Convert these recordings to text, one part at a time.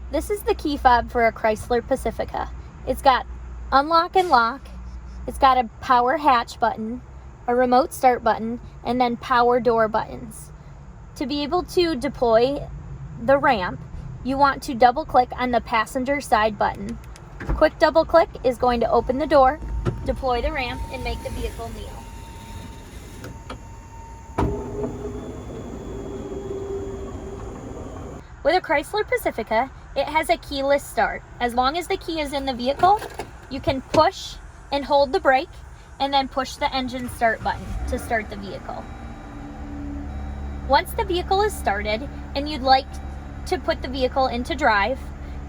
This is the key fob for a Chrysler Pacifica. It's got unlock and lock, it's got a power hatch button, a remote start button, and then power door buttons. To be able to deploy the ramp, you want to double click on the passenger side button. Quick double click is going to open the door, deploy the ramp, and make the vehicle kneel. With a Chrysler Pacifica, it has a keyless start. As long as the key is in the vehicle, you can push and hold the brake and then push the engine start button to start the vehicle. Once the vehicle is started and you'd like to put the vehicle into drive,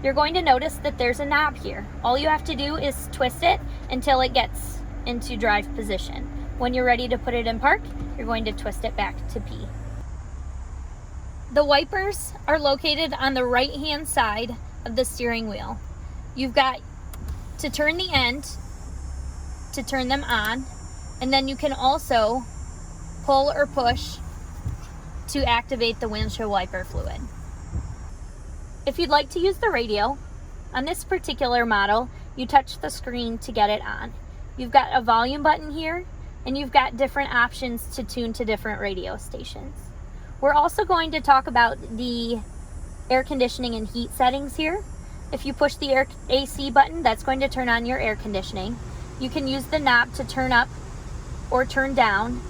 you're going to notice that there's a knob here. All you have to do is twist it until it gets into drive position. When you're ready to put it in park, you're going to twist it back to P. The wipers are located on the right-hand side of the steering wheel. You've got to turn the end to turn them on, and then you can also pull or push to activate the windshield wiper fluid. If you'd like to use the radio, on this particular model, you touch the screen to get it on. You've got a volume button here, and you've got different options to tune to different radio stations. We're also going to talk about the air conditioning and heat settings here. If you push the AC button, that's going to turn on your air conditioning. You can use the knob to turn up or turn down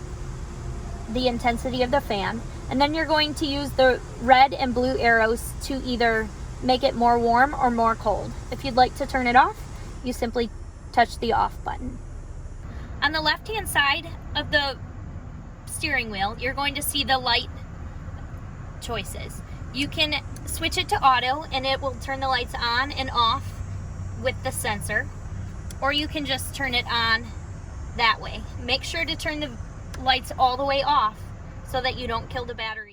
the intensity of the fan. And then you're going to use the red and blue arrows to either make it more warm or more cold. If you'd like to turn it off, you simply touch the off button. On the left-hand side of the steering wheel, you're going to see the light choices. You can switch it to auto and it will turn the lights on and off with the sensor, or you can just turn it on that way. Make sure to turn the lights all the way off so that you don't kill the battery.